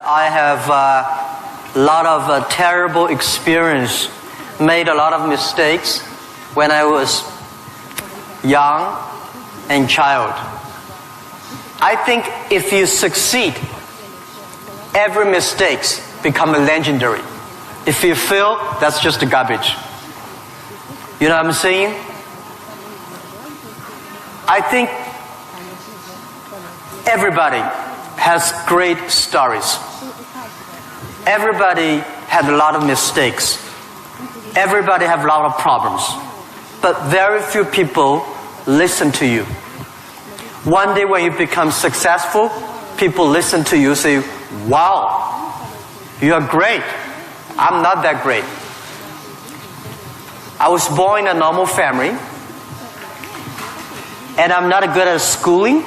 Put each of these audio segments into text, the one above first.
I have a lot of terrible experience, made a lot of mistakes when I was young and child. I think if you succeed, every mistake become legendary. If you fail, that's just garbage. You know what I'm saying? I think everybody has great stories. Everybody had a lot of mistakes. Everybody have a lot of problems. But very few people listen to you. One day when you become successful, people listen to you and say, wow, you are great. I'm not that great. I was born in a normal family, and I'm not good at schooling.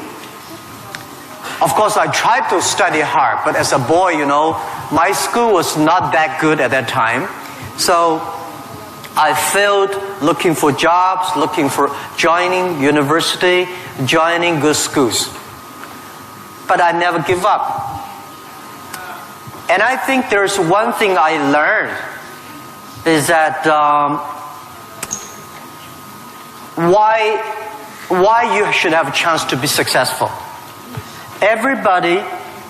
Of course, I tried to study hard, but as a boy, my school was not that good at that time. So I failed looking for jobs, looking for joining university, joining good schools. But I never give up. And I think there's one thing I learned is that why you should have a chance to be successful. Everybody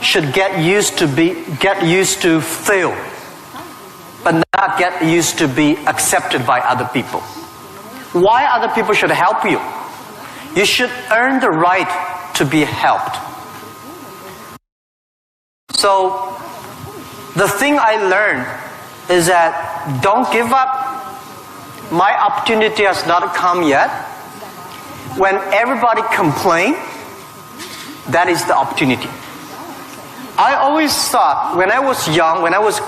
should get used to fail, but not get used to be accepted by other people. Why other people should help you? You should earn the right to be helped. So the thing I learned is that don't give up. My opportunity has not come yet. When everybody complains, that is the opportunity. I always thought, when I was young, when I was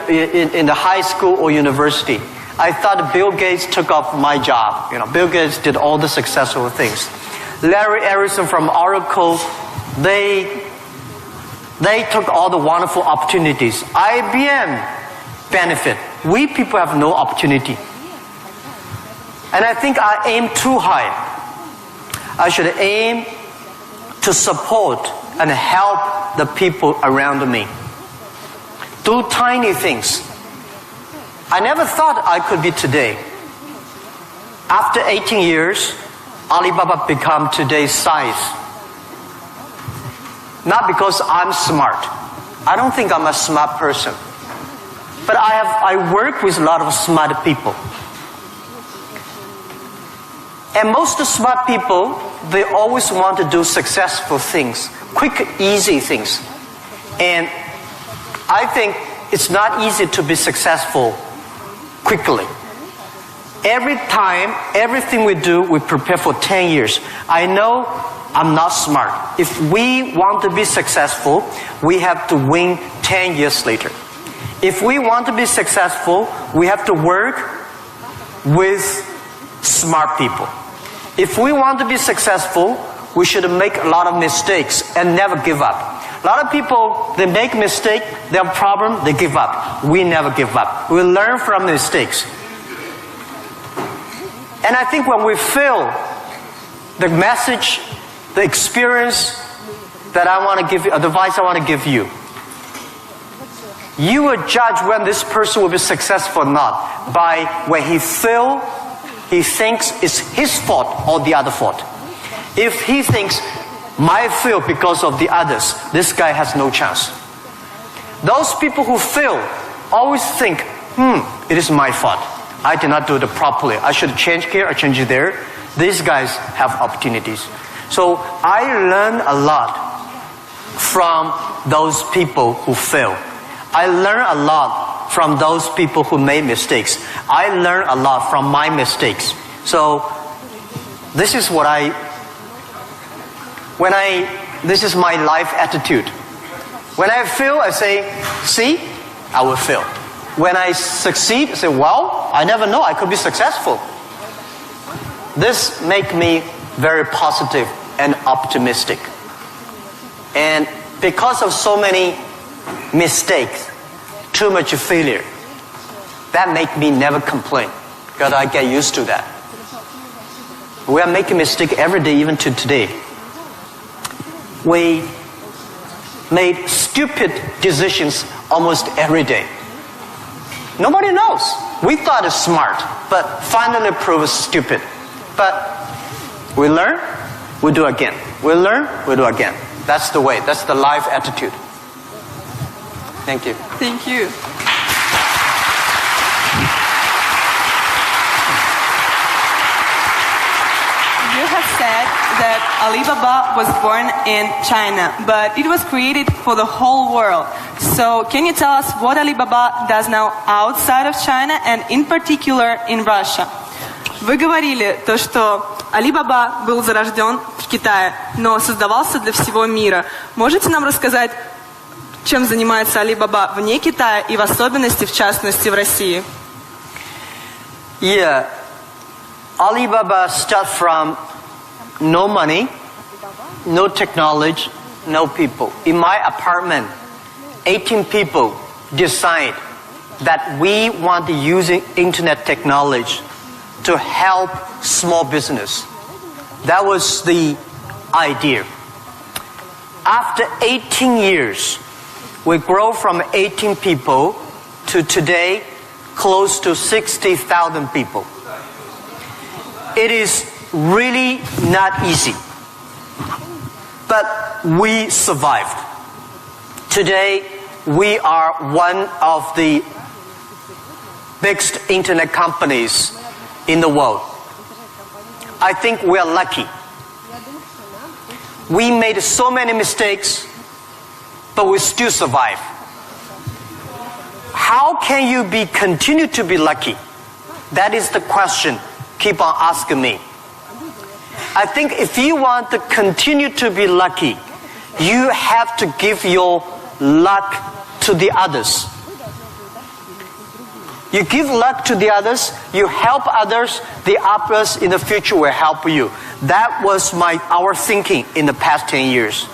in the high school or university, I thought Bill Gates took off my job. Bill Gates did all the successful things. Larry Ellison from Oracle, they took all the wonderful opportunities. IBM benefit. We people have no opportunity. And I think I aim too high. I should aim to support and help the people around me. Do tiny things. I never thought I could be today. After 18 years, Alibaba become today's size. Not because I'm smart. I don't think I'm a smart person. But I work with a lot of smart people. And most smart people, they always want to do successful things, quick, easy things. And I think it's not easy to be successful quickly. Every time, everything we do, we prepare for 10 years. I know I'm not smart. If we want to be successful, we have to win 10 years later. If we want to be successful, we have to work with smart people. If we want to be successful, we should make a lot of mistakes and never give up. A lot of people, they make mistakes, they have a problem, they give up. We never give up. We learn from mistakes. And I think when we fail, the message, the experience that I want to give you, advice I want to give you, you will judge when this person will be successful or not by when he fails, he thinks it's his fault or the other fault. If he thinks, my fail because of the others, this guy has no chance. Those people who fail always think, it is my fault. I did not do it properly. I should change here or change there. These guys have opportunities. So I learn a lot from those people who fail. I learn a lot from those people who made mistakes. I learn a lot from my mistakes. So this is what this is my life attitude. When I fail, I say, see, I will fail. When I succeed, I say, well, I never know, I could be successful. This makes me very positive and optimistic. And because of so many mistakes, too much failure, that makes me never complain, because I get used to that. We are making mistakes every day, even to today. We made stupid decisions almost every day. Nobody knows. We thought it's smart, but finally proved stupid. But we learn, we do again. We learn, we do again. That's the way. That's the life attitude. Thank you. Thank you. You have said that Alibaba was born in China, but it was created for the whole world. So can you tell us what Alibaba does now outside of China and in particular in Russia? Вы говорили то, что Alibaba был зарожден в Китае, но создавался для всего мира. Можете нам рассказать, чем занимается Alibaba вне Китая и в особенности, в частности, в России? Yeah. Alibaba started from no money, no technology, no people. In my apartment, 18 people decide that we want to use internet technology to help small business. That was the idea. After 18 years, we grow from 18 people to today close to 60,000 people. It is really not easy, but we survived. Today, we are one of the biggest internet companies in the world. I think we are lucky. We made so many mistakes, but we still survive. How can you continue to be lucky? That is the question keep on asking me. I think if you want to continue to be lucky, you have to give your luck to the others. You give luck to the others, you help others, the others in the future will help you. That was our thinking in the past 10 years.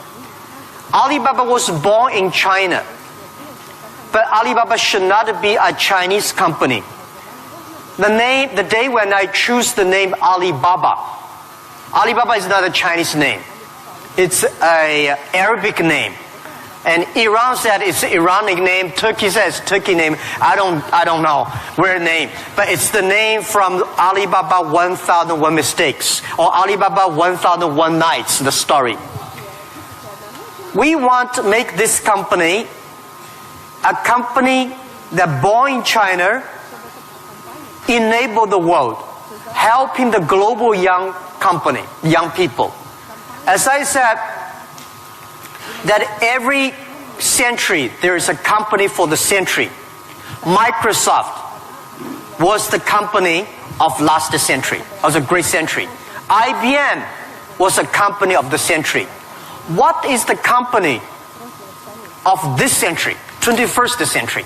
Alibaba was born in China, but Alibaba should not be a Chinese company. The day when I choose the name Alibaba, Alibaba is not a Chinese name. It's an Arabic name. And Iran said it's Iranic name. Turkey says Turkey name. I don't know where name. But it's the name from Alibaba 1001 Mistakes or Alibaba 1001 Nights, the story. We want to make this company a company that born in China, enable the world, helping the global young people. As I said, that every century there is a company for the century. Microsoft was the company of last century, of the great century. IBM was a company of the century. What is the company of this century, 21st century?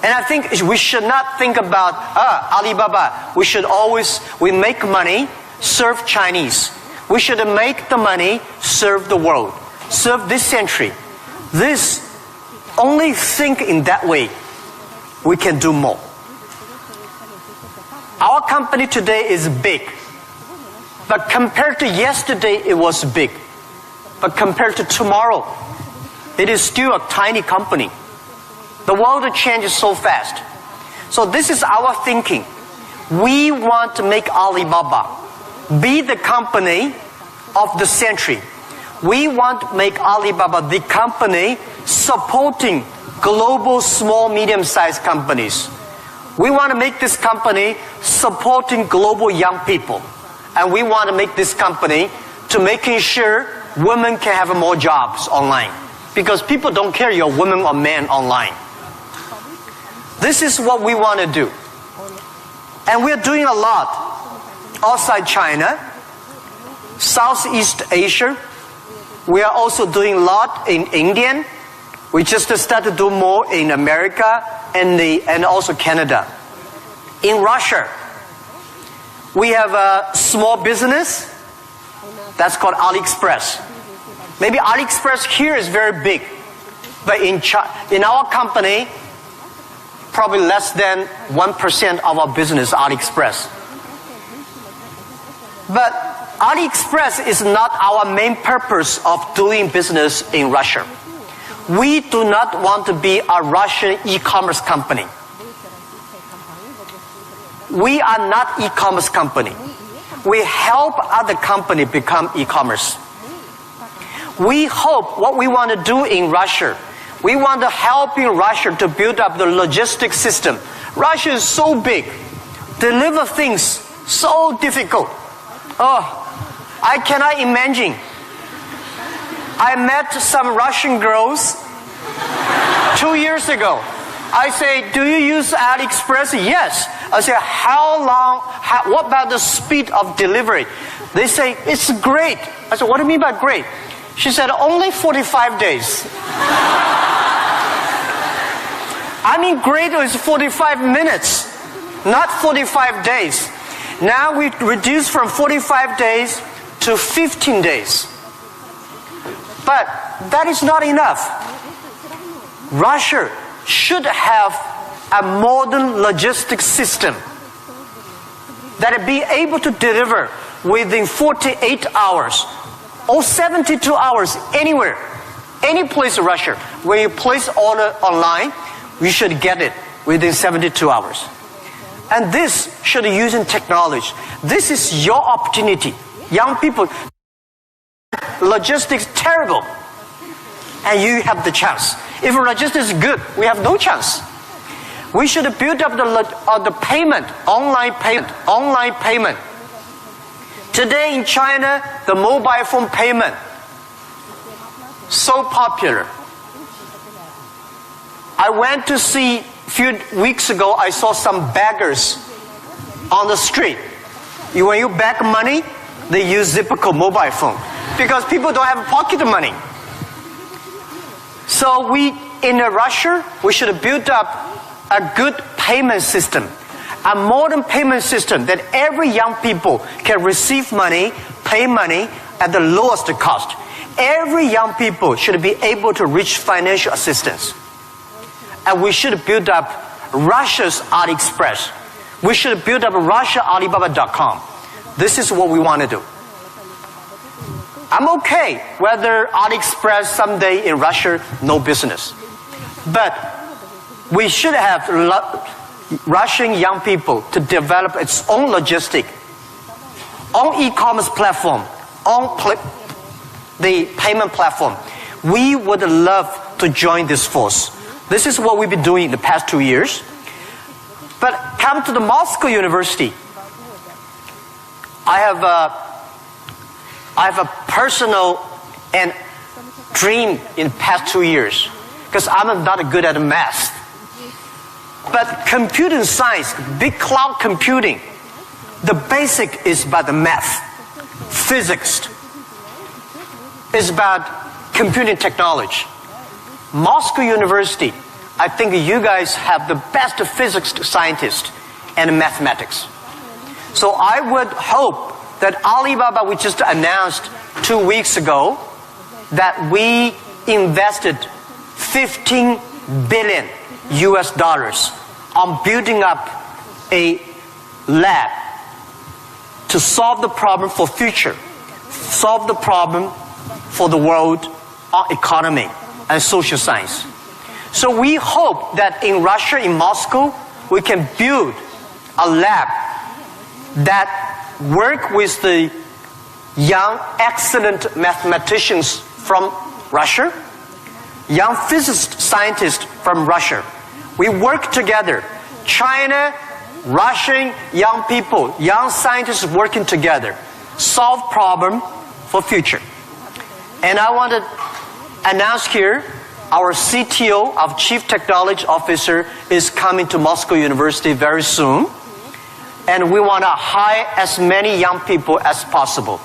And I think we should not think about Alibaba. We make money, serve Chinese. We should make the money, serve the world, serve this century. Only think in that way, we can do more. Our company today is big, but compared to yesterday, it was big. But compared to tomorrow, it is still a tiny company. The world changes so fast. So this is our thinking. We want to make Alibaba be the company of the century. We want to make Alibaba the company supporting global small, medium-sized companies. We want to make this company supporting global young people. And we want to make this company to making sure women can have more jobs online. Because people don't care you're a woman or man online. This is what we want to do. And we're doing a lot outside China, Southeast Asia. We are also doing a lot in India. We just started to do more in America and also Canada. In Russia, we have a small business that's called AliExpress. Maybe AliExpress here is very big, but in our company, probably less than 1% of our business AliExpress. But AliExpress is not our main purpose of doing business in Russia. We do not want to be a Russian e-commerce company. We are not e-commerce company. We help other company become e-commerce. We hope what we want to do in Russia, we want to help in Russia to build up the logistics system. Russia is so big. Deliver things so difficult. Oh, I cannot imagine. I met some Russian girls 2 years ago. I say, do you use AliExpress? Yes. I say, what about the speed of delivery? They say, it's great. I said, what do you mean by great? She said, only 45 days. I mean, great is 45 minutes, not 45 days. Now we reduce from 45 days to 15 days. But that is not enough. Russia should have a modern logistics system that will be able to deliver within 48 hours or 72 hours anywhere, any place in Russia. When you place order online, you should get it within 72 hours. And this should be using technology. This is your opportunity. Young people, logistics terrible, and you have the chance. If logistics is good, we have no chance. We should build up the payment, online payment. Today in China, the mobile phone payment, so popular. I went to see, a few weeks ago, I saw some beggars on the street. When you beg money, they use Zipco mobile phone because people don't have pocket money. So in Russia, we should build up a good payment system, a modern payment system that every young people can receive money, pay money at the lowest cost. Every young people should be able to reach financial assistance. And we should build up Russia's AliExpress. We should build up RussiaAlibaba.com. This is what we want to do. I'm okay whether AliExpress someday in Russia, no business. But we should have Russian young people to develop its own logistic, own e-commerce platform, own the payment platform. We would love to join this force. This is what we've been doing in the past 2 years. But come to the Moscow University. I have a personal and dream in the past 2 years because I'm not good at math. But computing science, big cloud computing, the basic is about the math. Physics is about computing technology. Moscow University, I think you guys have the best physics scientists and mathematics. So I would hope that Alibaba, we just announced 2 weeks ago, that we invested $15 billion on building up a lab to solve the problem for future, solve the problem for the world economy and social science. So we hope that in Russia, in Moscow, we can build a lab that work with the young, excellent mathematicians from Russia, young physicist scientists from Russia. We work together. China, Russian young people, young scientists working together, solve problem for future. And I want to announce here, our CTO, our Chief Technology Officer, is coming to Moscow University very soon. And we want to hire as many young people as possible.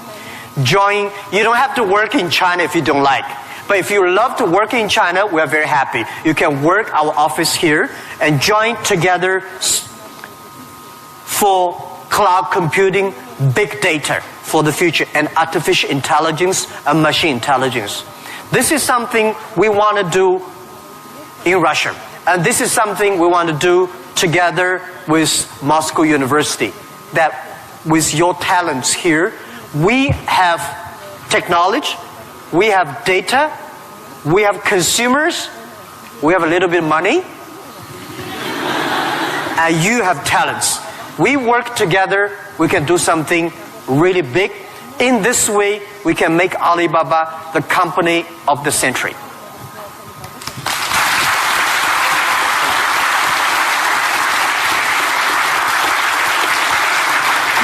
Join. You don't have to work in China if you don't like. But if you love to work in China, we are very happy. You can work our office here and join together for cloud computing, big data for the future, and artificial intelligence and machine intelligence. This is something we want to do in Russia. And this is something we want to do together with Moscow University. That with your talents here, We have technology, we have data, we have consumers, we have a little bit of money, and you have talents. We work together, we can do something really big. In this way, we can make Alibaba the company of the century.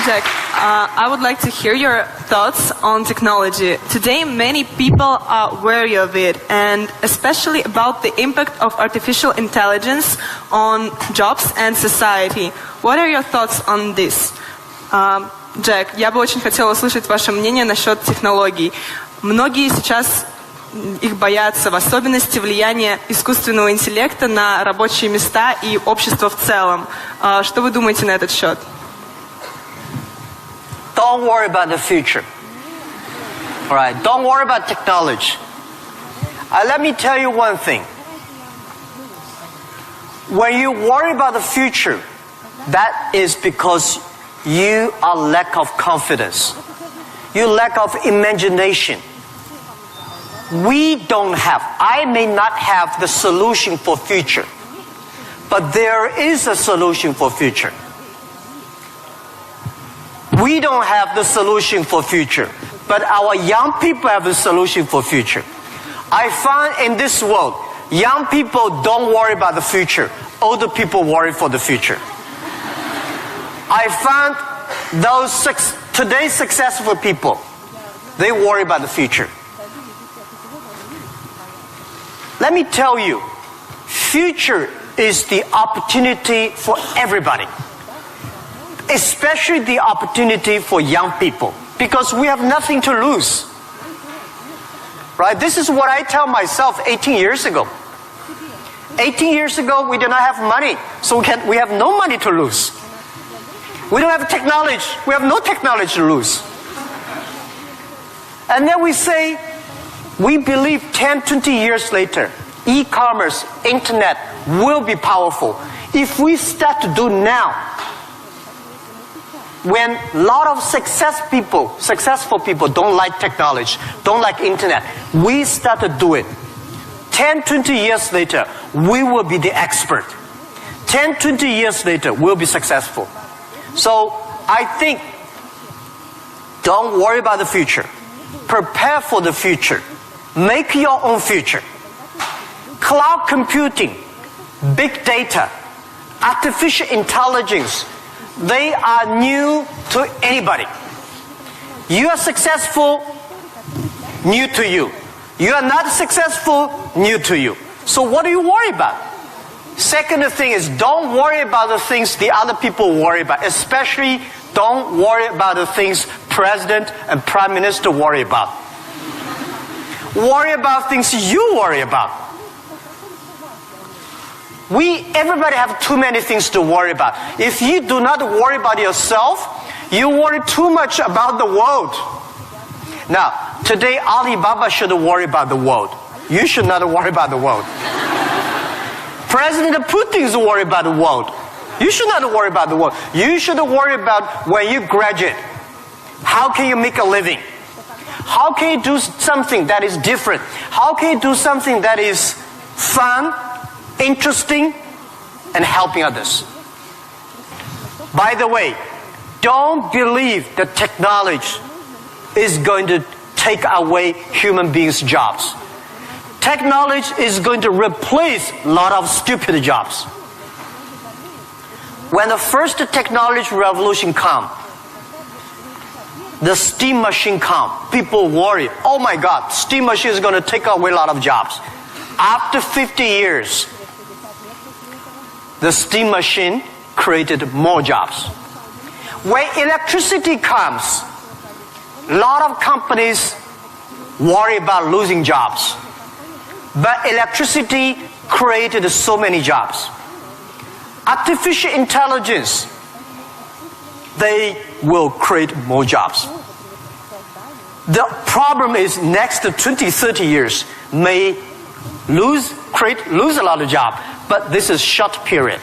Jack, I would like to hear your thoughts on technology. Today, many people are wary of it, and especially about the impact of artificial intelligence on jobs and society. What are your thoughts on this? Джек, я бы очень хотела услышать ваше мнение насчет технологий. Многие сейчас их боятся, в особенности влияния искусственного интеллекта на рабочие места и общество в целом. Что вы думаете на этот счет? Don't worry about the future. All right, don't worry about technology. Let me tell you one thing. When you worry about the future, that is because you are lack of confidence. You lack of imagination. We don't have, I may not have the solution for future, but there is a solution for future. We don't have the solution for future, but our young people have the solution for future. I find in this world, young people don't worry about the future. Older people worry for the future. I found those today's successful people, they worry about the future. Let me tell you, future is the opportunity for everybody. Especially the opportunity for young people, because we have nothing to lose. Right? This is what I tell myself 18 years ago. 18 years ago, we did not have money, so we have no money to lose. We don't have technology. We have no technology to lose. And then we say, we believe 10, 20 years later, e-commerce, internet will be powerful. If we start to do now, when a lot of successful people don't like technology, don't like internet, we start to do it. 10, 20 years later, we will be the expert. 10, 20 years later, we'll be successful. So I think, don't worry about the future. Prepare for the future. Make your own future. Cloud computing, big data, artificial intelligence, they are new to anybody. You are successful, new to you. You are not successful, new to you. So what do you worry about? Second thing is, don't worry about the things the other people worry about. Especially, don't worry about the things President and Prime Minister worry about. Worry about things you worry about. Everybody have too many things to worry about. If you do not worry about yourself, you worry too much about the world. Now, today Alibaba should worry about the world. You should not worry about the world. President Putin is worried about the world. You should not worry about the world. You should worry about when you graduate. How can you make a living? How can you do something that is different? How can you do something that is fun, interesting, and helping others? By the way, don't believe that technology is going to take away human beings' jobs. Technology is going to replace a lot of stupid jobs. When the first technology revolution comes, the steam machine comes, people worry, oh my God, steam machine is going to take away a lot of jobs. After 50 years, the steam machine created more jobs. When electricity comes, a lot of companies worry about losing jobs. But electricity created so many jobs. Artificial intelligence, they will create more jobs. The problem is next 20, 30 years may lose a lot of jobs, but this is short period.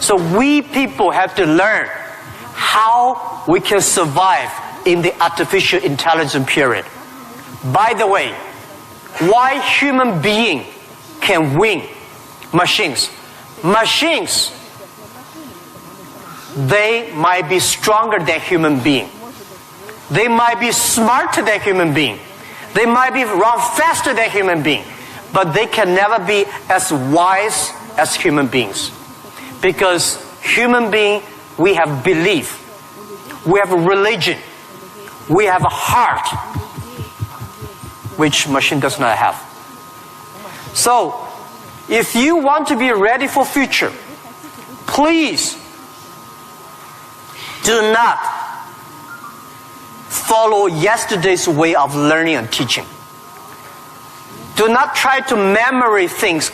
So we people have to learn how we can survive in the artificial intelligence period. By the way, why human being can win machines? Machines, they might be stronger than human being. They might be smarter than human being. They might be run faster than human being. But they can never be as wise as human beings. Because human being, we have belief. We have a religion. We have a heart, which machine does not have. So, if you want to be ready for future, please do not follow yesterday's way of learning and teaching. Do not try to memory things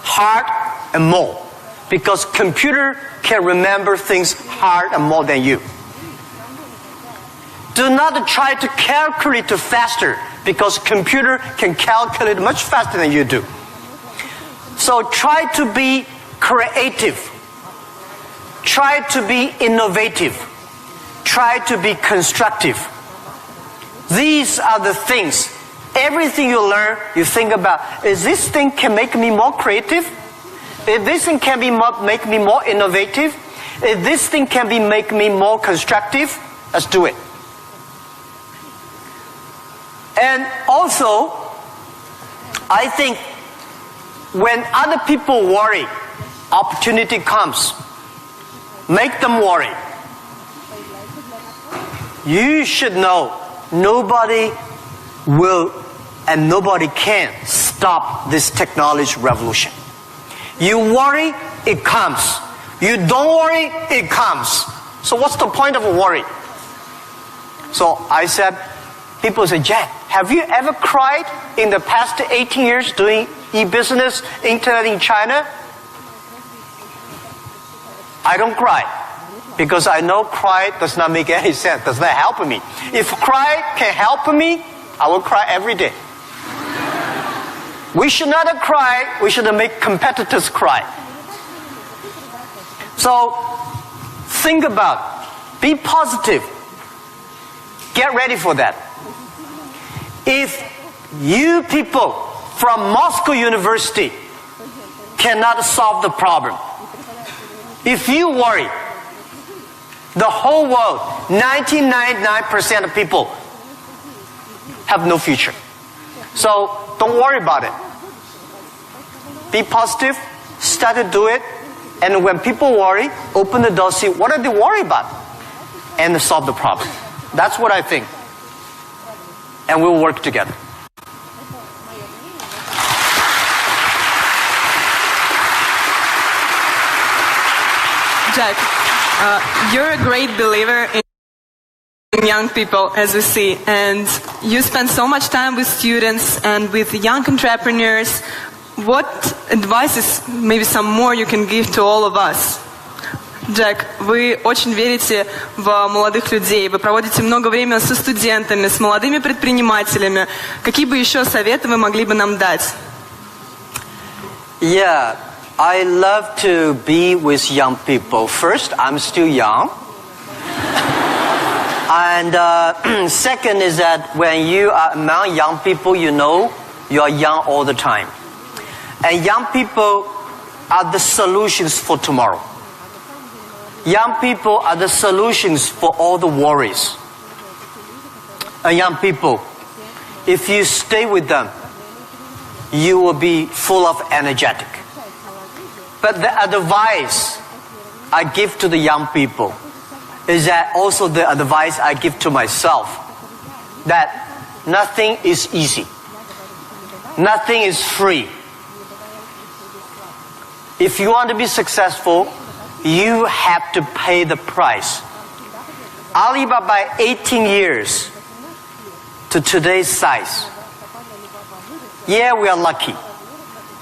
hard and more, because computer can remember things hard and more than you. Do not try to calculate faster, because computer can calculate much faster than you do. So try to be creative. Try to be innovative. Try to be constructive. These are the things. Everything you learn, you think about, is this thing can make me more creative? If this thing can make me more innovative? If this thing can make me more constructive? Let's do it. And also, I think when other people worry, opportunity comes. Make them worry. You should know nobody will and nobody can stop this technology revolution. You worry, it comes. You don't worry, it comes. So what's the point of worry? So I said, people say, Jack, have you ever cried in the past 18 years doing e-business, internet in China? I don't cry, because I know cry does not make any sense, does not help me. If cry can help me, I will cry every day. We should not cry, we should make competitors cry. So, think about, be positive. Get ready for that. If you people from Moscow University cannot solve the problem, if you worry, the whole world, 99% of people have no future. So don't worry about it. Be positive, start to do it, and when people worry, open the door, see what are they worried about, and solve the problem. That's what I think. And we'll work together. Jack, you're a great believer in young people, as we see, and you spend so much time with students and with young entrepreneurs. What advices, maybe some more, you can give to all of us? Джек, вы очень верите в молодых людей, вы проводите много времени со студентами, с молодыми предпринимателями. Какие бы еще советы вы могли бы нам дать? Yeah, I love to be with young people. First, I'm still young. And second is that when you are among young people, you know you are young all the time. And young people are the solutions for tomorrow. Young people are the solutions for all the worries. And young people, if you stay with them, you will be full of energetic. But the advice I give to the young people is that also the advice I give to myself, that nothing is easy. Nothing is free. If you want to be successful, you have to pay the price. Alibaba, 18 years to today's size. Yeah, we are lucky.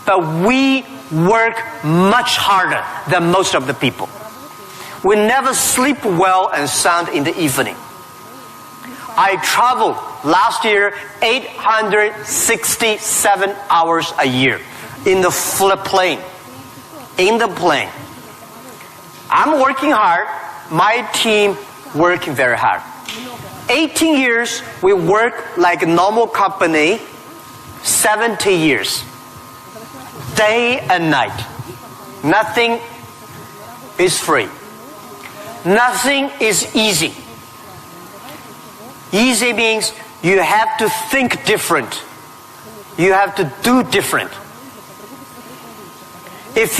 But we work much harder than most of the people. We never sleep well and sound in the evening. I traveled last year 867 hours a year in the plane. In the plane. I'm working hard. My team working very hard. 18 years, we work like a normal company, 70 years. Day and night. Nothing is free. Nothing is easy. Easy means you have to think different. You have to do different. If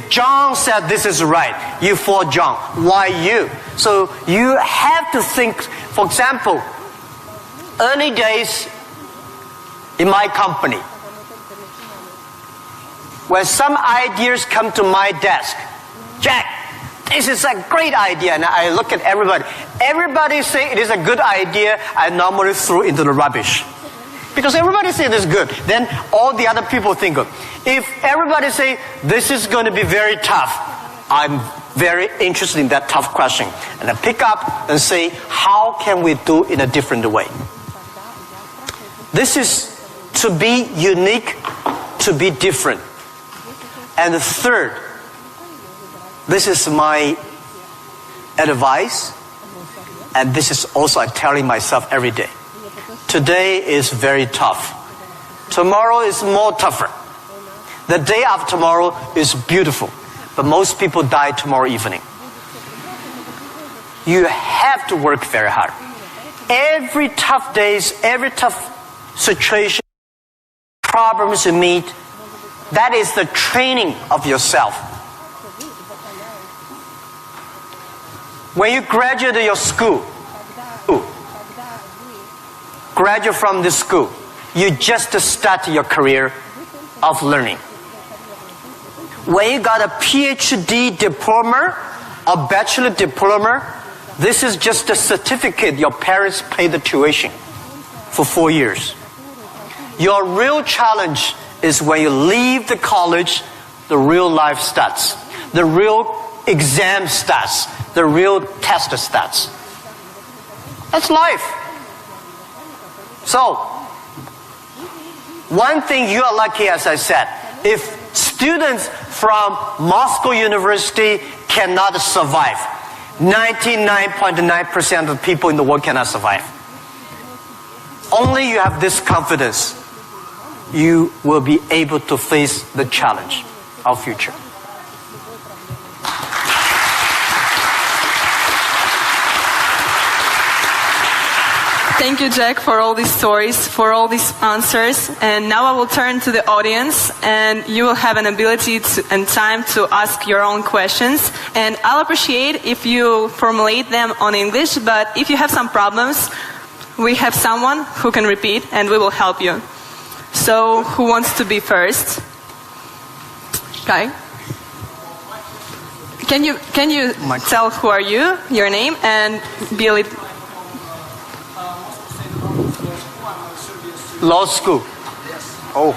John said this is right, you follow John. Why you? So you have to think, for example, early days in my company, when some ideas come to my desk, Jack, this is a great idea. And I look at everybody. Everybody say it is a good idea. I normally throw into the rubbish. Because everybody say it is good. Then all the other people think of. If everybody say this is going to be very tough, I'm very interested in that tough question. And I pick up and say, how can we do it in a different way? This is to be unique, to be different. And the third, this is my advice, and this is also I'm telling myself every day. Today is very tough. Tomorrow is more tougher. The day after tomorrow is beautiful, but most people die tomorrow evening. You have to work very hard. Every tough days, every tough situation, problems you meet, that is the training of yourself. When you graduate your school, graduate from this school, you just start your career of learning. When you got a PhD diploma or bachelor diploma, this is just a certificate your parents paid the tuition for 4 years. Your real challenge is when you leave the college, the real life starts. The real exam starts. The real test starts. That's life. So, one thing you are lucky, as I said, if students from Moscow University cannot survive, 99.9% of people in the world cannot survive. Only you have this confidence, you will be able to face the challenge of future. Thank you, Jack, for all these stories, for all these answers. And now I will turn to the audience, and you will have an ability and time to ask your own questions. And I'll appreciate if you formulate them on English, but if you have some problems, we have someone who can repeat, and we will help you. So, who wants to be first? Kai? Can you tell who are you, your name, and be a little... Law school. Oh.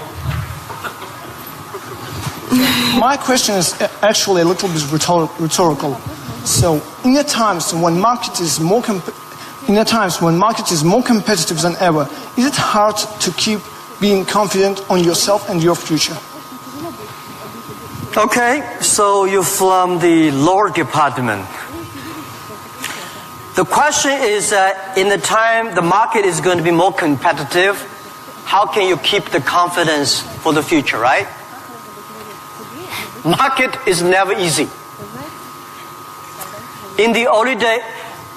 My question is actually a little bit rhetorical. So, in the times when market is more competitive than ever, is it hard to keep being confident on yourself and your future? Okay, so you're from the law department. The question is, in the time the market is going to be more competitive, how can you keep the confidence for the future, right? Market is never easy. In the early day,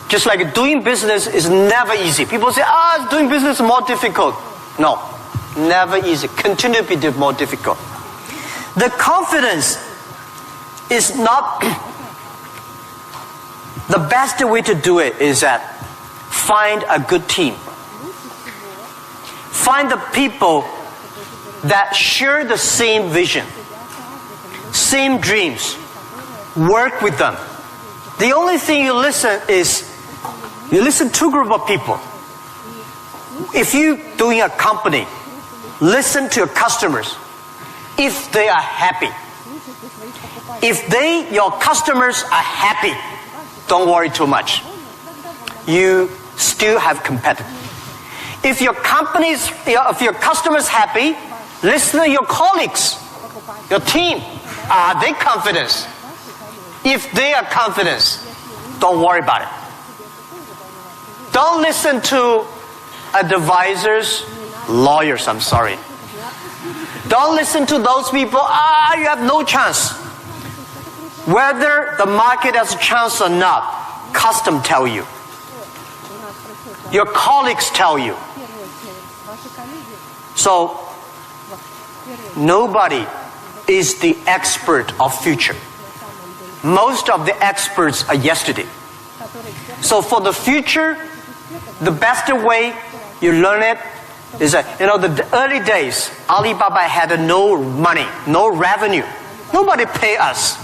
just like doing business is never easy. People say, doing business is more difficult. No, never easy. Continue to be more difficult. The confidence is not... The best way to do it is that find a good team. Find the people that share the same vision, same dreams. Work with them. The only thing you listen to a group of people. If you're doing a company, listen to your customers. If they are happy. If your customers are happy, don't worry too much. You still have competitors. If your customers happy, listen to your colleagues, your team. Are they confident? If they are confident, don't worry about it. Don't listen to advisors, lawyers, I'm sorry. Don't listen to those people, you have no chance. Whether the market has a chance or not, custom tell you. Your colleagues tell you. So, nobody is the expert of future. Most of the experts are yesterday. So for the future, the best way you learn it is that, the early days, Alibaba had no money, no revenue. Nobody pay us.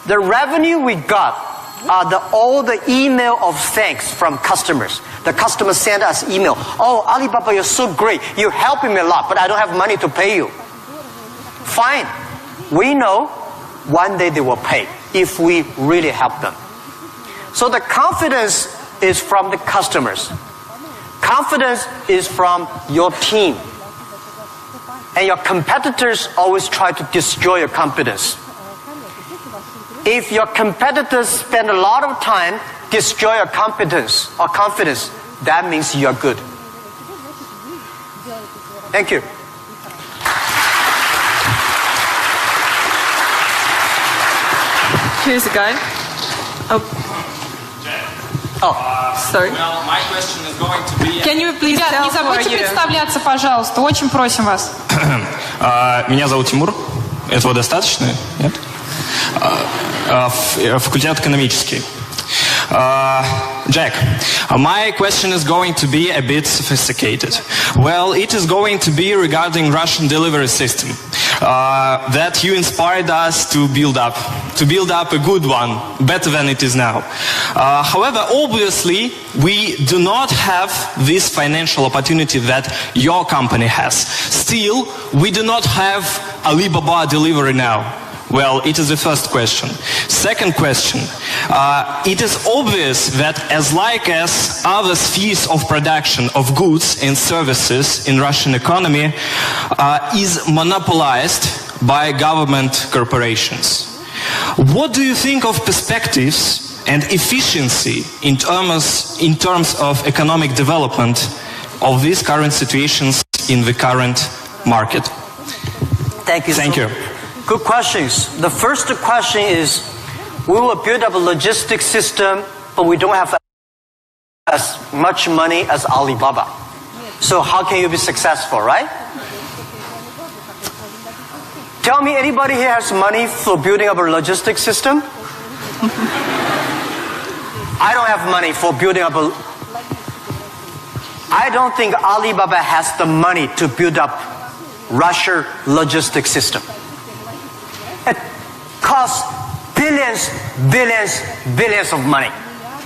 The revenue we got are all the email of thanks from customers. The customers send us email. Oh, Alibaba, you're so great. You're helping me a lot, but I don't have money to pay you. Fine. We know one day they will pay if we really help them. So the confidence is from the customers. Confidence is from your team. And your competitors always try to destroy your confidence. If your competitors spend a lot of time destroy your confidence, that means you're good. Thank you. Here's a guy. Sorry. Well, my question is going to be... Can you please Ребят, tell не who are забудьте you? представляться, пожалуйста. Очень просим вас. Меня зовут Тимур. Этого достаточно? Нет? Факультет экономический. Jack, my question is going to be a bit sophisticated. Well, it is going to be regarding Russian delivery system that you inspired us to build up a good one, better than it is now. However, obviously, we do not have this financial opportunity that your company has. Still, we do not have Alibaba delivery now. Well, it is the first question. Second question, it is obvious that as other spheres of production of goods and services in Russian economy is monopolized by government corporations. What do you think of perspectives and efficiency in terms of economic development of these current situations in the current market? Thank you. Thank you. Good questions. The first question is, we will build up a logistics system, but we don't have as much money as Alibaba. So how can you be successful, right? Tell me, anybody here has money for building up a logistics system? I don't have money for building up I don't think Alibaba has the money to build up Russia logistics system. It costs billions of money.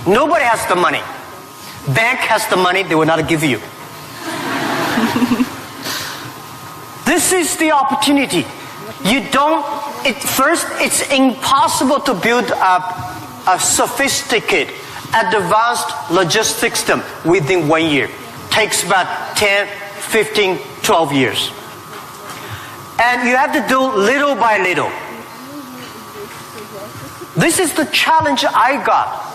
Nobody has the money. Bank has the money, they will not give you. This is the opportunity. First, it's impossible to build up a sophisticated, advanced logistics system within 1 year. Takes about 10, 15, 12 years. And you have to do little by little. This is the challenge I got.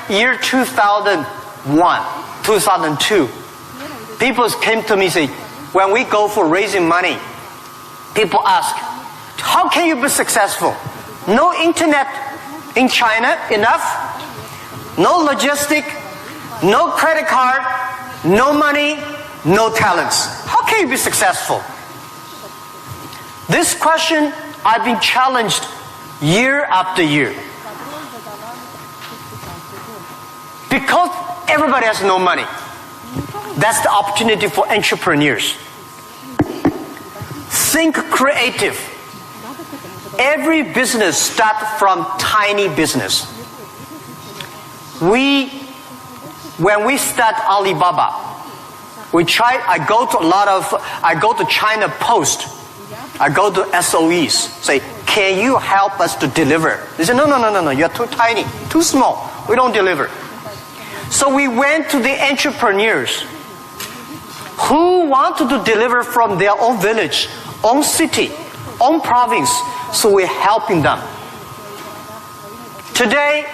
Year 2001, 2002. People came to me and say, when we go for raising money, people ask, how can you be successful? No internet in China enough, no logistic, no credit card, no money, no talents. How can you be successful? This question I've been challenged year after year. Because everybody has no money. That's the opportunity for entrepreneurs. Think creative. Every business starts from tiny business. When we start Alibaba, I go to China Post. I go to SOEs, say, can you help us to deliver? They say, no, you're too tiny, too small. We don't deliver. So we went to the entrepreneurs who wanted to deliver from their own village, own city, own province. So we're helping them. Today,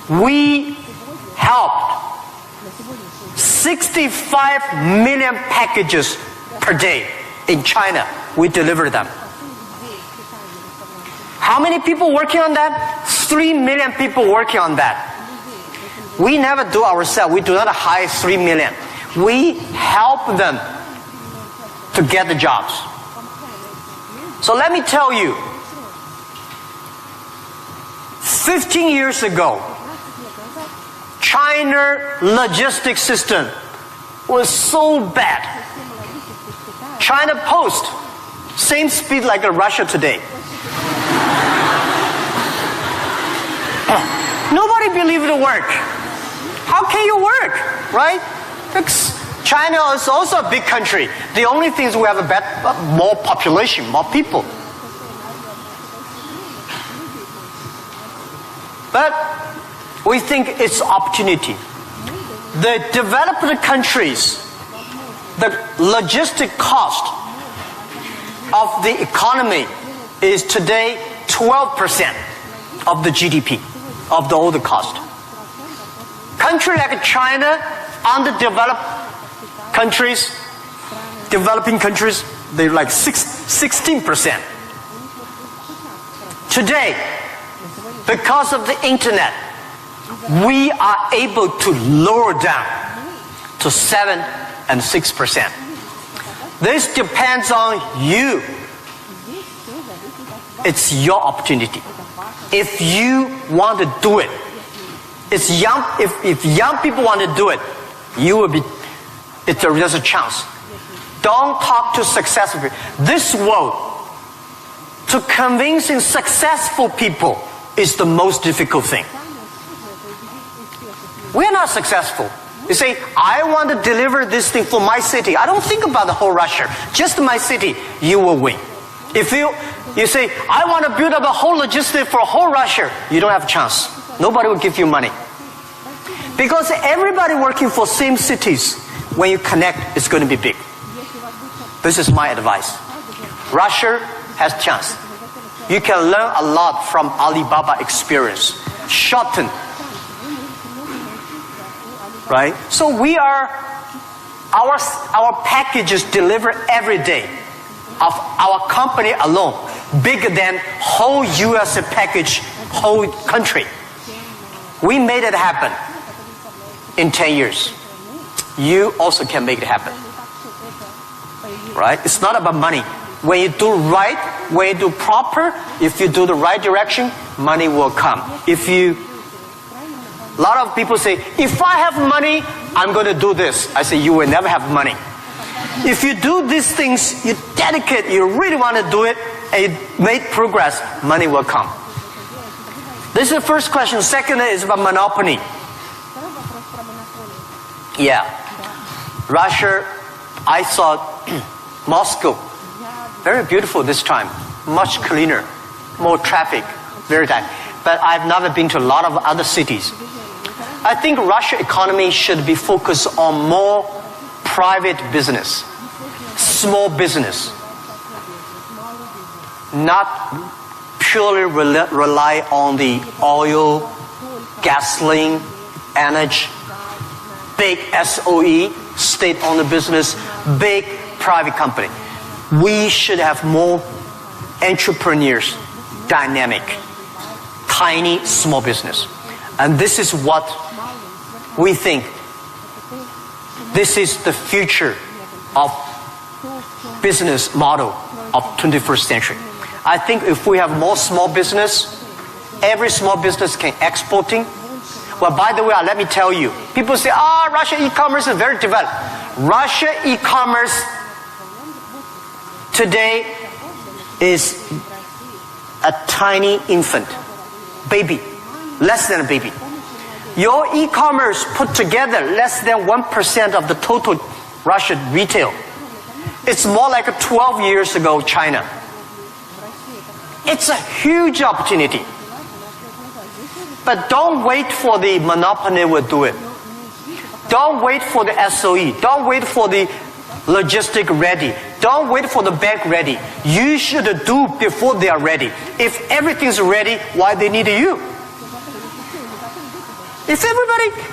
We helped 65 million packages per day in China. We deliver them. How many people working on that? 3 million people working on that. We never do ourselves. We do not hire 3 million. We help them to get the jobs. So let me tell you, 15 years ago, China logistics system was so bad. China Post, same speed like Russia today. Nobody believed it work. How can you work, right? Because China is also a big country. The only thing is we have more population, more people. But we think it's opportunity. The developed countries, the logistic cost of the economy is today 12% of the GDP, of the older cost. Country like China, underdeveloped countries, developing countries, they're like 16%. Today, because of the internet, we are able to lower down to 7 and 6%. This depends on you. It's your opportunity. If you want to do it, it's young. If young people want to do it, you will be. There's a chance. Don't talk to successful people. This world, to convincing successful people is the most difficult thing. We're not successful. You say, I want to deliver this thing for my city. I don't think about the whole Russia. Just my city, you will win. If you say, I want to build up a whole logistics for whole Russia, you don't have a chance. Nobody will give you money. Because everybody working for same cities, when you connect, it's going to be big. This is my advice. Russia has chance. You can learn a lot from Alibaba experience. Shorten. Right? So we are, our packages deliver every day of our company alone, bigger than whole US package, whole country. We made it happen in 10 years. You also can make it happen. Right? It's not about money. When you do right, when you do proper, if you do the right direction, money will come. A lot of people say, if I have money, I'm going to do this. I say, you will never have money. If you do these things, you dedicate, you really want to do it, and you make progress, money will come. This is the first question. Second is about monopoly. Yeah. Russia, I saw Moscow. Very beautiful this time. Much cleaner. More traffic. Very tight. But I've never been to a lot of other cities. I think Russia economy should be focused on more private business, small business, not purely rely on the oil, gasoline, energy, big SOE, state-owned business, big private company. We should have more entrepreneurs, dynamic, tiny, small business. And this is what we think. This is the future of business model of 21st century. I think if we have more small business, every small business can exporting. Well, by the way, let me tell you, people say, Russia e-commerce is very developed. Russia e-commerce today is a tiny infant, baby, less than a baby. Your e-commerce put together less than 1% of the total Russian retail. It's more like 12 years ago China. It's a huge opportunity. But don't wait for the monopoly will do it. Don't wait for the SOE. Don't wait for the logistic ready. Don't wait for the bank ready. You should do before they are ready. If everything's ready, why they need you? If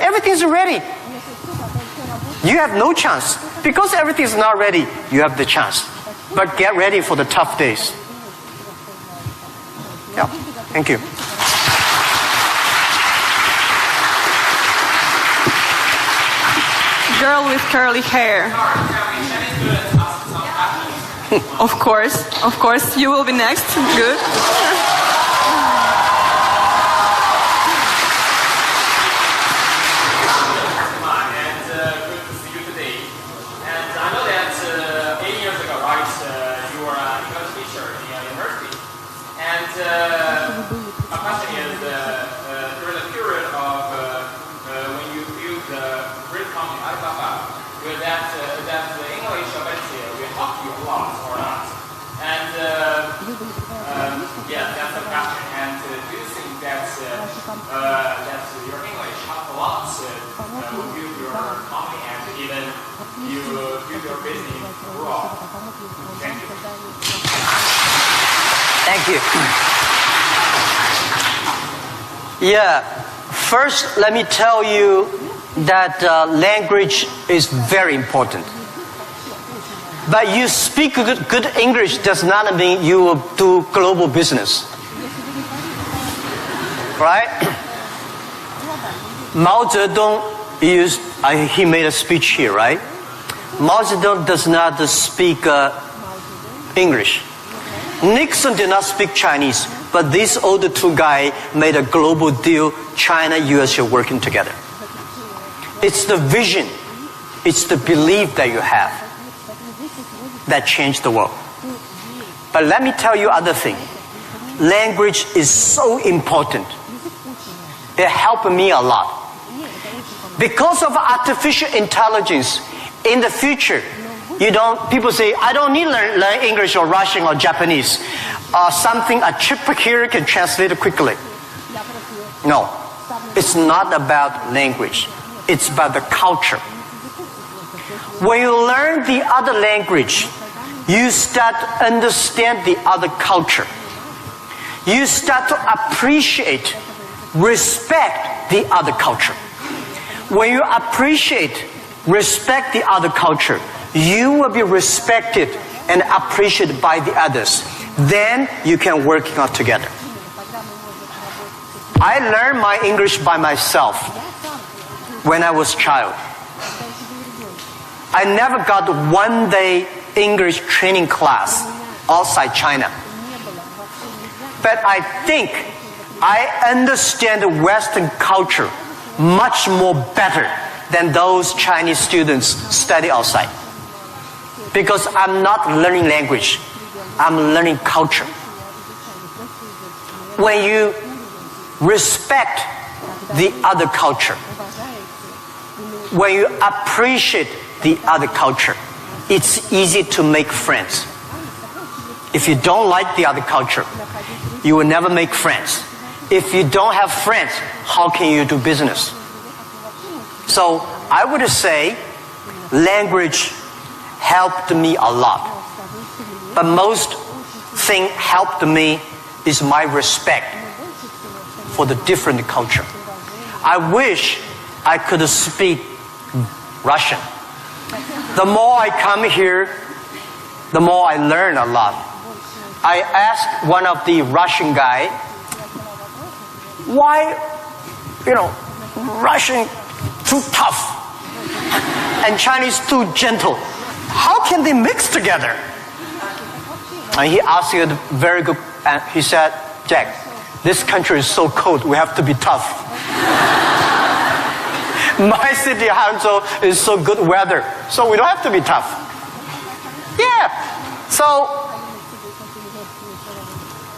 everything's ready, you have no chance. Because everything's not ready, you have the chance. But get ready for the tough days. Yeah, thank you. Girl with curly hair. Of course, you will be next. Good. My question is, during the period of when you build the great company Alibaba, will that the English ability will help you a lot or not? And yeah, that's the question. And do you think that that your English help a lot to build your company and even you build your business abroad? Thank you. Thank you. Yeah, first let me tell you that language is very important. But you speak good English does not mean you will do global business. Right? Mao Zedong he made a speech here, right? Mao Zedong does not speak English. Nixon did not speak Chinese, but these other two guys made a global deal. China, US are working together. It's the vision, it's the belief that you have that changed the world. But let me tell you other thing. Language is so important. It helped me a lot. Because of artificial intelligence, in the future, people say, I don't need to learn English or Russian or Japanese. A chip here can translate it quickly. No, it's not about language. It's about the culture. When you learn the other language, you start to understand the other culture. You start to appreciate, respect the other culture. When you appreciate, respect the other culture, you will be respected and appreciated by the others. Then you can work out together. I learned my English by myself when I was a child. I never got one day English training class outside China. But I think I understand the Western culture much more better than those Chinese students study outside. Because I'm not learning language, I'm learning culture. When you respect the other culture, when you appreciate the other culture, it's easy to make friends. If you don't like the other culture, you will never make friends. If you don't have friends, how can you do business? So I would say language helped me a lot. But most thing helped me is my respect for the different culture. I wish I could speak Russian. The more I come here, the more I learn a lot. I asked one of the Russian guy, why, Russian too tough and Chinese too gentle? How can they mix together? And he asked me a very good, and he said, Jack, this country is so cold, we have to be tough. My city, Hangzhou, is so good weather, so we don't have to be tough. Yeah. So,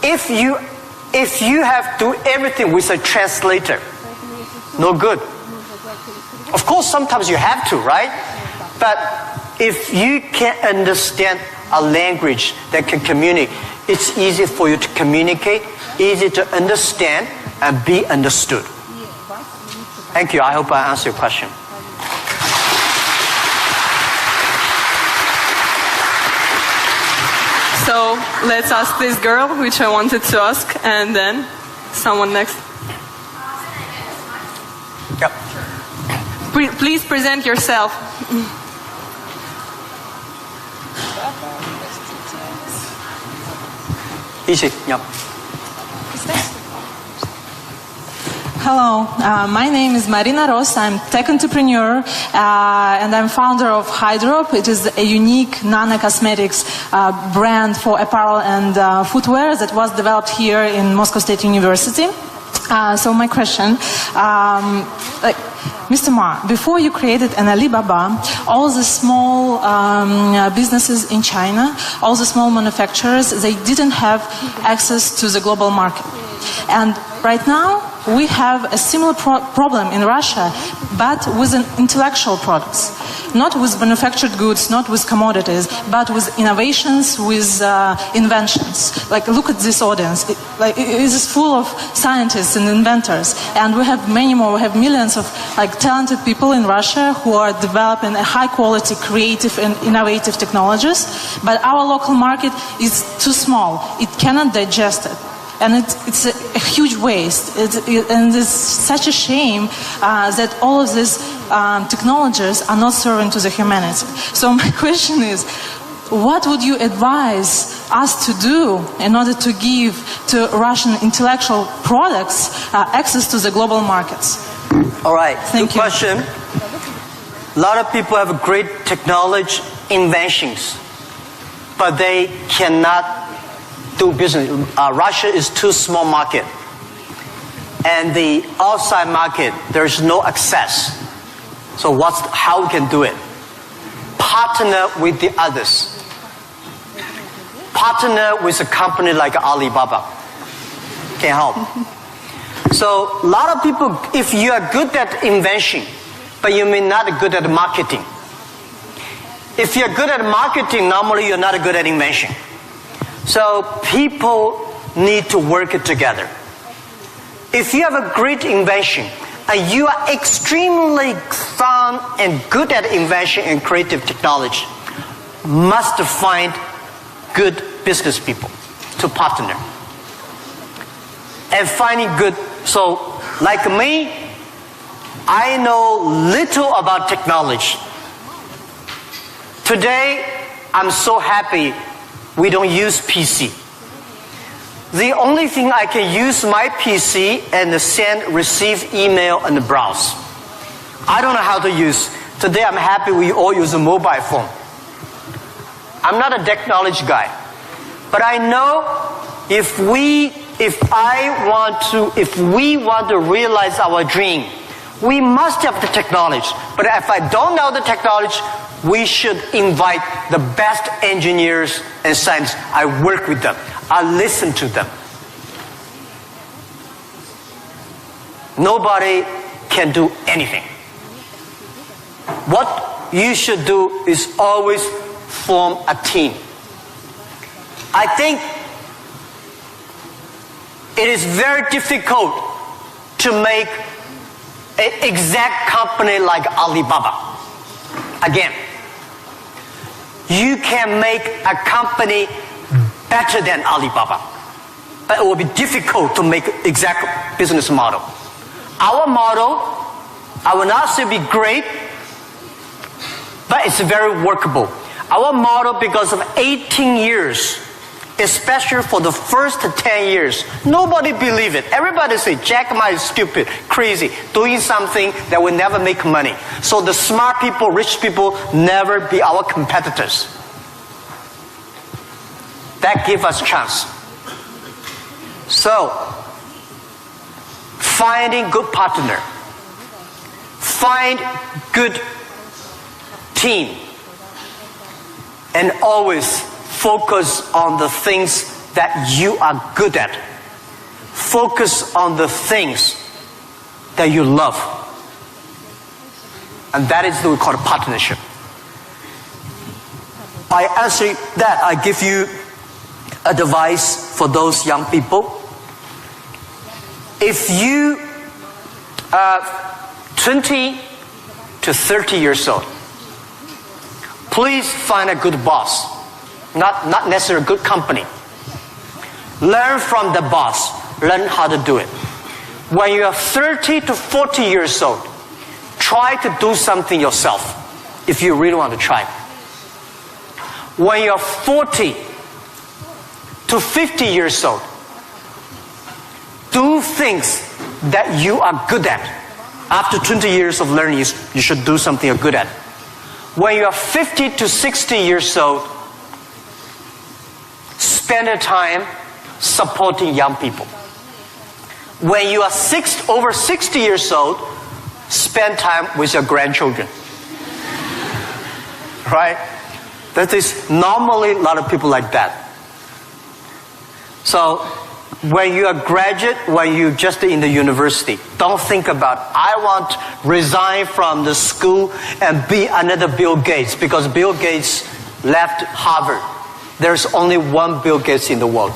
if you have to do everything with a translator, no good. Of course, sometimes you have to, right? But if you can understand a language that can communicate, it's easy for you to communicate, easy to understand, and be understood. Thank you. I hope I answered your question. So let's ask this girl, which I wanted to ask, and then someone next. Yep. Please present yourself. Easy. Yep. Hello, my name is Marina Ross. I'm tech entrepreneur and I'm founder of Hydrop. It is a unique nano-cosmetics brand for apparel and footwear that was developed here in Moscow State University. So my question, Mr. Ma, before you created an Alibaba, all the small businesses in China, all the small manufacturers, they didn't have access to the global market. And right now, we have a similar problem in Russia, but with intellectual products. Not with manufactured goods, not with commodities, but with innovations, with inventions. Like, look at this audience. It is full of scientists and inventors. And we have many more. We have millions of talented people in Russia who are developing high quality, creative and innovative technologies. But our local market is too small. It cannot digest it. And it's a huge waste. And it's such a shame that all of these technologies are not serving to the humanity. So my question is, what would you advise us to do in order to give to Russian intellectual products access to the global markets? All right. Thank Good you. question. A lot of people have great technology inventions, but they cannot do business. Russia is too small market, and the outside market there's no access. So how we can do it? Partner with the others. Partner with a company like Alibaba. Can help. So a lot of people, if you are good at invention, but you may not be good at marketing. If you're good at marketing, normally you're not good at invention. So people need to work together. If you have a great invention and you are extremely fun and good at invention and creative technology, must find good business people to partner. And finding good, so like me, I know little about technology. Today, I'm so happy we don't use PC. The only thing I can use my PC and send, receive email and browse. I don't know how to use. Today I'm happy we all use a mobile phone. I'm not a technology guy. But I know if we want to realize our dream, we must have the technology. But if I don't know the technology, we should invite the best engineers and scientists. I work with them. I listen to them. Nobody can do anything. What you should do is always form a team. I think it is very difficult to make an exact company like Alibaba. Again, you can make a company better than Alibaba, but it will be difficult to make exact business model. Our model, I will not say be great, but it's very workable. Our model, because of 18 years, especially for the first 10 years, nobody believed it. Everybody say, Jack Ma is stupid, crazy, doing something that will never make money. So the smart people, rich people, never be our competitors. That give us chance. So, finding good partner, find good team, and always focus on the things that you are good at. Focus on the things that you love. And that is what we call a partnership. I answer that, I give you advice for those young people. If you are 20 to 30 years old, please find a good boss. Not necessarily a good company. Learn from the boss. Learn how to do it. When you are 30 to 40 years old, try to do something yourself if you really want to try. When you're 40 to 50 years old, do things that you are good at. After 20 years of learning, you should do something you're good at. When you're 50 to 60 years old, spend your time supporting young people. When you are over 60 years old, spend time with your grandchildren. Right? That is normally a lot of people like that. So, when you are graduate, when you just in the university, don't think about, I want to resign from the school and be another Bill Gates, because Bill Gates left Harvard. There's only one Bill Gates in the world.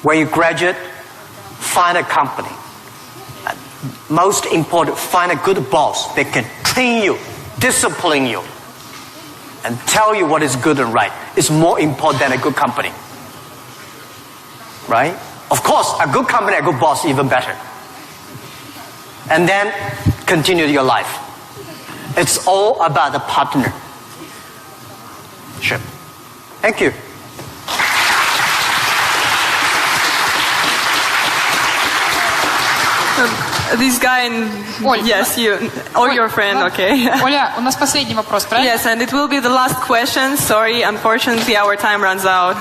When you graduate, find a company. Most important, find a good boss that can train you, discipline you, and tell you what is good and right. It's more important than a good company. Right? Of course, a good company, a good boss, even better. And then continue your life. It's all about the partner. Sure. Thank you. This guy and Оль, yes, you or your friend, okay. Оля, у нас последний вопрос, правильно? Yes, and it will be the last question. Sorry, unfortunately, our time runs out.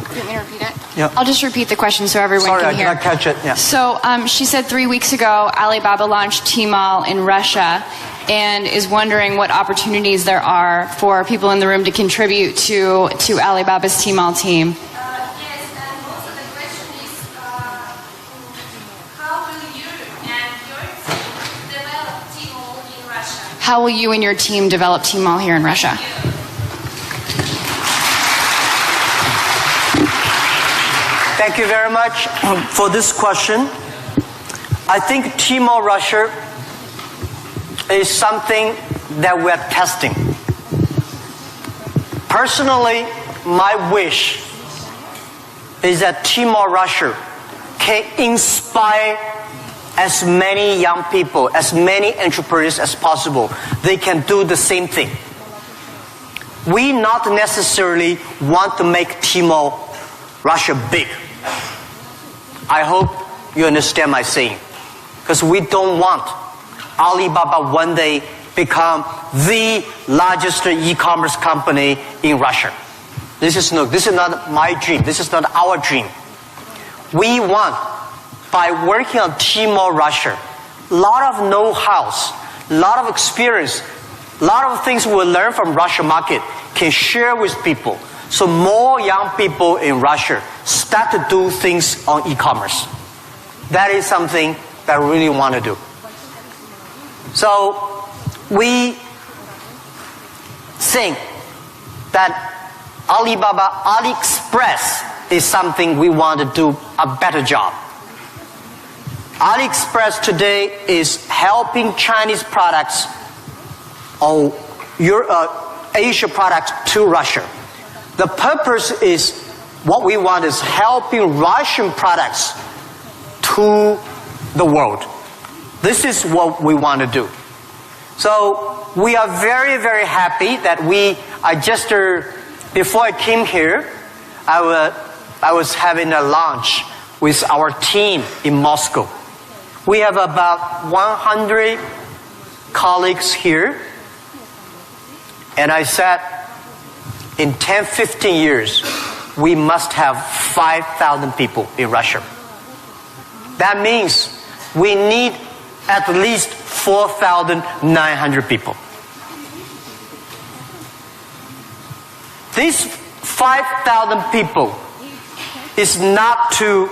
Do you want me to repeat it? Yeah. I'll just repeat the question so everyone Sorry, can I did hear. not catch it. Yeah. So she said 3 weeks ago Alibaba launched Tmall in Russia and is wondering what opportunities there are for people in the room to contribute to Alibaba's Tmall team. Yes, and also the question is, how will you and your team develop Tmall in Russia? How will you and your team develop Tmall here in Russia? Thank you very much for this question. I think Tmall Russia is something that we're testing. Personally, my wish is that Tmall Russia can inspire as many young people, as many entrepreneurs as possible. They can do the same thing. We not necessarily want to make Tmall Russia big. I hope you understand my saying. Because we don't want Alibaba one day become the largest e-commerce company in Russia. This is not my dream. This is not our dream. We want, by working on Tmall Russia, a lot of know-hows, a lot of experience, a lot of things we learn from Russian market can share with people. So more young people in Russia start to do things on e-commerce. That is something that I really want to do. So we think that Alibaba, AliExpress is something we want to do a better job. AliExpress today is helping Chinese products or Asia products to Russia. The purpose is, what we want is helping Russian products to the world. This is what we want to do. So we are very, very happy that before I came here, I was having a lunch with our team in Moscow. We have about 100 colleagues here And I said, in 10, 15 years, we must have 5,000 people in Russia. That means we need at least 4,900 people. These 5,000 people is not to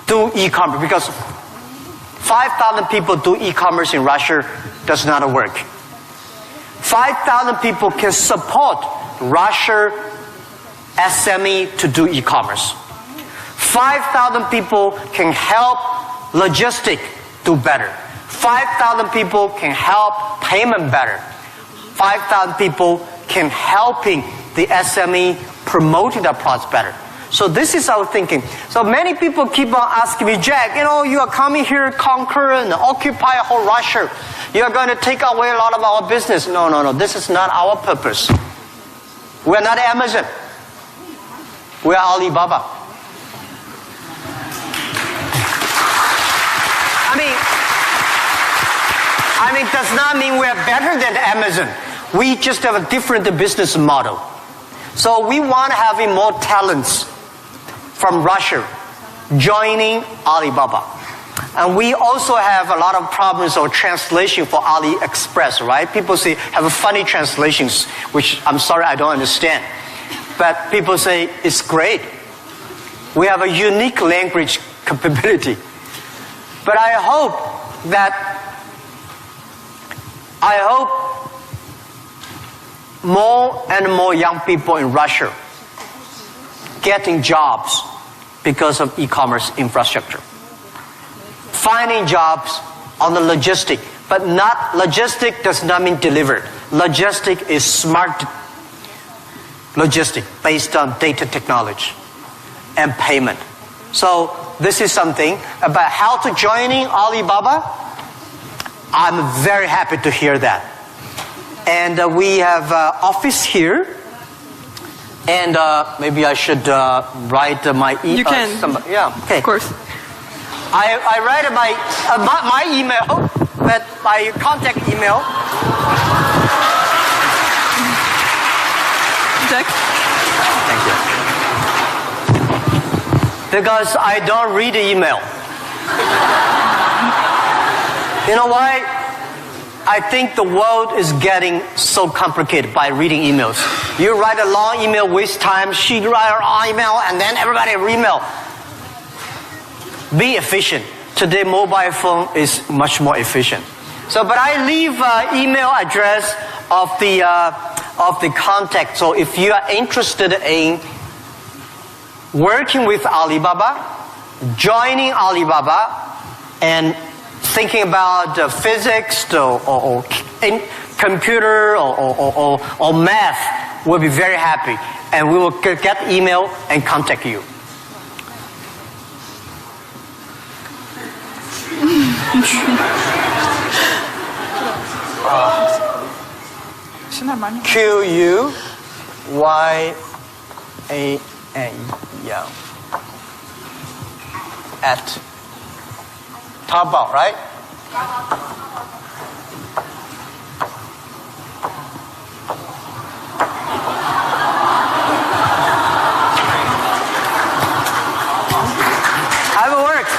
do e-commerce, because 5,000 people do e-commerce in Russia does not work. 5,000 people can support Russia SME to do e-commerce. 5,000 people can help logistic do better. 5,000 people can help payment better. 5,000 people can helping the SME promoting their products better. So this is our thinking. So many people keep on asking me, Jack, you are coming here to conquer and occupy whole Russia. You are going to take away a lot of our business. No. This is not our purpose. We are not Amazon. We are Alibaba. I mean, does not mean we are better than Amazon. We just have a different business model. So we want to have more talents from Russia joining Alibaba. And we also have a lot of problems of translation for AliExpress, right? People say, have funny translations, which I'm sorry, I don't understand. But people say, it's great. We have a unique language capability. But I hope more and more young people in Russia getting jobs because of e-commerce infrastructure. Finding jobs on the logistic, but not logistic does not mean delivered. Logistic is smart logistic based on data technology and payment. So this is something about how to joining Alibaba. I'm very happy to hear that. And we have office here. And maybe I should write my email. You can. Yeah, okay. Of course. I write my email, but my contact email. Jack? Thank you. Because I don't read the email. You know why? I think the world is getting so complicated by reading emails. You write a long email, waste time. She write a long email, and then everybody email. Be efficient. Today, mobile phone is much more efficient. So, but I leave email address of the contact. So, if you are interested in working with Alibaba, joining Alibaba, and thinking about physics or computer or math, we'll be very happy, and we will get email and contact you. Все нормально. QUYAN at Taobao, right? Have it worked.